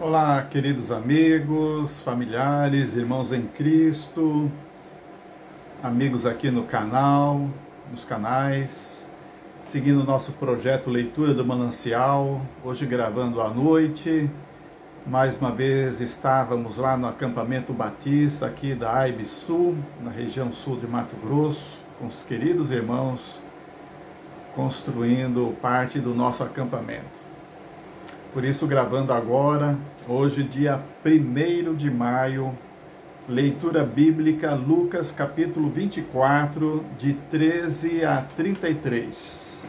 Olá, queridos amigos, familiares, irmãos em Cristo, amigos aqui no canal, nos canais, seguindo o nosso projeto Leitura do Manancial, hoje gravando à noite. Mais uma vez estávamos lá no acampamento Batista, aqui da AIB Sul, na região sul de Mato Grosso, com os queridos irmãos, construindo parte do nosso acampamento. Por isso, gravando agora, hoje, dia 1º de maio, leitura bíblica, Lucas capítulo 24, de 13 a 33.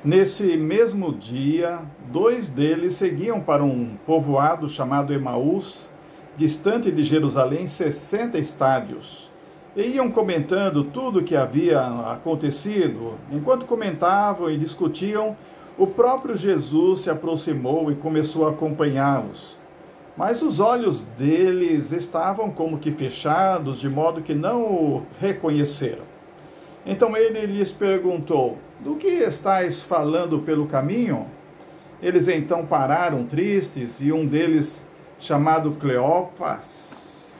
Nesse mesmo dia, 2 deles seguiam para um povoado chamado Emaús, distante de Jerusalém 60 estádios, e iam comentando tudo o que havia acontecido. Enquanto comentavam e discutiam, o próprio Jesus se aproximou e começou a acompanhá-los. Mas os olhos deles estavam como que fechados, de modo que não o reconheceram. Então ele lhes perguntou: "Do que estáis falando pelo caminho?" Eles então pararam tristes, e um deles, chamado Cleopas,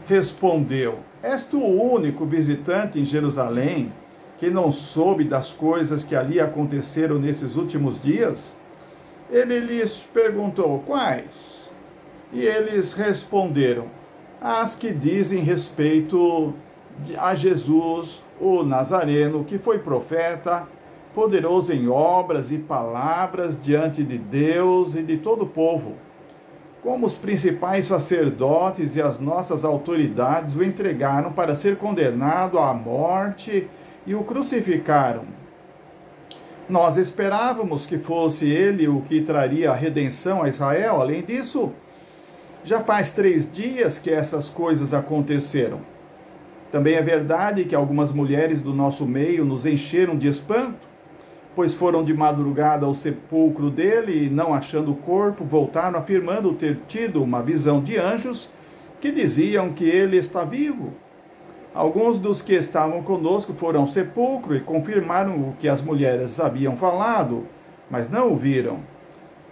respondeu: "És tu o único visitante em Jerusalém que não soube das coisas que ali aconteceram nesses últimos dias?" Ele lhes perguntou: "Quais?" E eles responderam: "As que dizem respeito a Jesus, o Nazareno, que foi profeta, poderoso em obras e palavras diante de Deus e de todo o povo. Como os principais sacerdotes e as nossas autoridades o entregaram para ser condenado à morte e o crucificaram. Nós esperávamos que fosse ele o que traria a redenção a Israel. Além disso, já faz 3 dias que essas coisas aconteceram. Também é verdade que algumas mulheres do nosso meio nos encheram de espanto, pois foram de madrugada ao sepulcro dele e, não achando o corpo, voltaram afirmando ter tido uma visão de anjos que diziam que ele está vivo. Alguns dos que estavam conosco foram ao sepulcro e confirmaram o que as mulheres haviam falado, mas não o viram."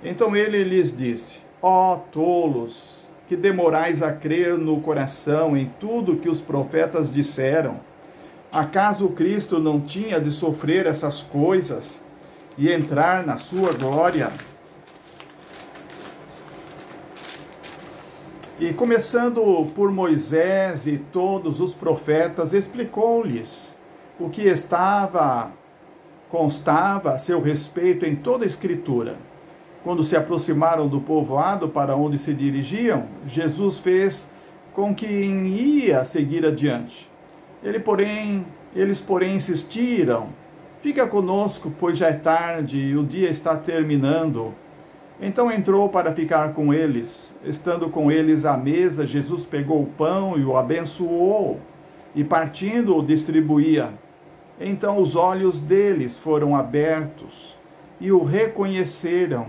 Então ele lhes disse: "Ó tolos, que demorais a crer no coração em tudo que os profetas disseram. Acaso o Cristo não tinha de sofrer essas coisas e entrar na sua glória?" E começando por Moisés e todos os profetas, explicou-lhes o que constava a seu respeito em toda a Escritura. Quando se aproximaram do povoado para onde se dirigiam, Jesus fez com que ia seguir adiante. Eles, porém, insistiram: "Fica conosco, pois já é tarde e o dia está terminando." Então entrou para ficar com eles. Estando com eles à mesa, Jesus pegou o pão e o abençoou, e partindo o distribuía. Então os olhos deles foram abertos e o reconheceram,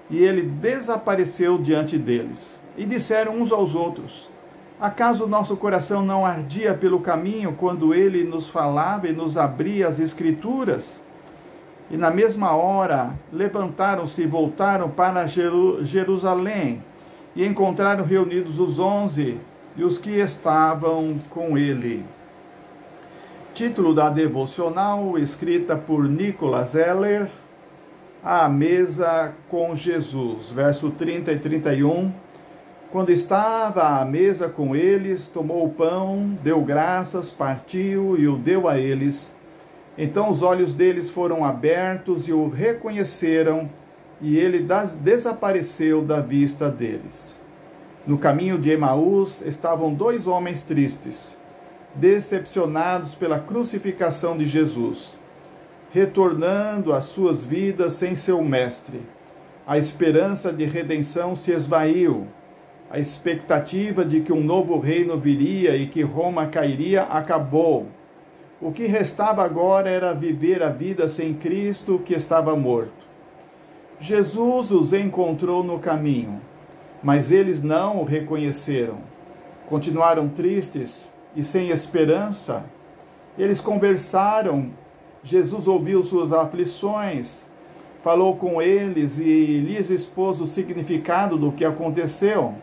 e ele desapareceu diante deles. E disseram uns aos outros: "Acaso nosso coração não ardia pelo caminho quando ele nos falava e nos abria as Escrituras?" E na mesma hora levantaram-se e voltaram para Jerusalém, e encontraram reunidos os 11 e os que estavam com ele. Título da devocional, escrita por Nicholas Eller: "À mesa com Jesus", verso 30 e 31. "Quando estava à mesa com eles, tomou o pão, deu graças, partiu e o deu a eles. Então os olhos deles foram abertos e o reconheceram, e ele desapareceu da vista deles." No caminho de Emaús estavam 2 homens tristes, decepcionados pela crucificação de Jesus, retornando às suas vidas sem seu mestre. A esperança de redenção se esvaiu. A expectativa de que um novo reino viria e que Roma cairia acabou. O que restava agora era viver a vida sem Cristo, que estava morto. Jesus os encontrou no caminho, mas eles não o reconheceram. Continuaram tristes e sem esperança. Eles conversaram. Jesus ouviu suas aflições falou com eles e lhes expôs o significado do que aconteceu.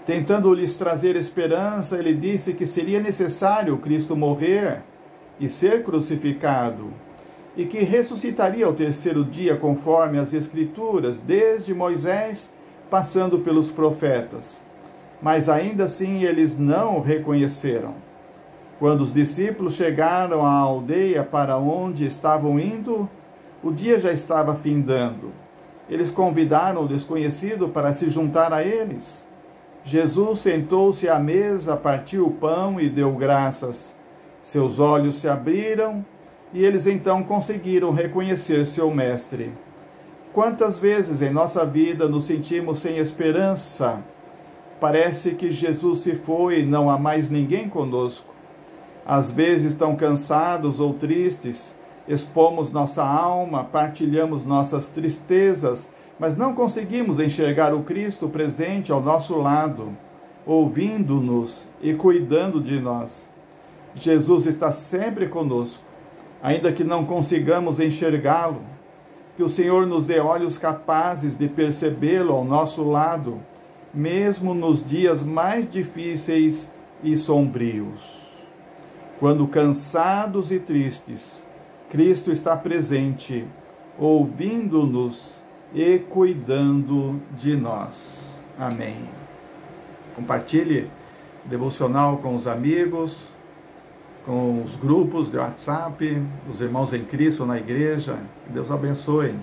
Tentando lhes trazer esperança, ele disse que seria necessário Cristo morrer e ser crucificado, e que ressuscitaria ao terceiro dia, conforme as Escrituras, desde Moisés, passando pelos profetas. Mas ainda assim eles não o reconheceram. Quando os discípulos chegaram à aldeia para onde estavam indo, o dia já estava findando. Eles convidaram o desconhecido para se juntar a eles. Jesus sentou-se à mesa, partiu o pão e deu graças. Seus olhos se abriram e eles então conseguiram reconhecer seu mestre. Quantas vezes em nossa vida nos sentimos sem esperança? Parece que Jesus se foi e não há mais ninguém conosco. Às vezes, tão cansados ou tristes, expomos nossa alma, partilhamos nossas tristezas, mas não conseguimos enxergar o Cristo presente ao nosso lado, ouvindo-nos e cuidando de nós. Jesus está sempre conosco, ainda que não consigamos enxergá-lo. Que o Senhor nos dê olhos capazes de percebê-lo ao nosso lado, mesmo nos dias mais difíceis e sombrios. Quando cansados e tristes, Cristo está presente, ouvindo-nos e cuidando de nós. Amém. Compartilhe o devocional com os amigos, com os grupos de WhatsApp, os irmãos em Cristo na igreja. Que Deus abençoe.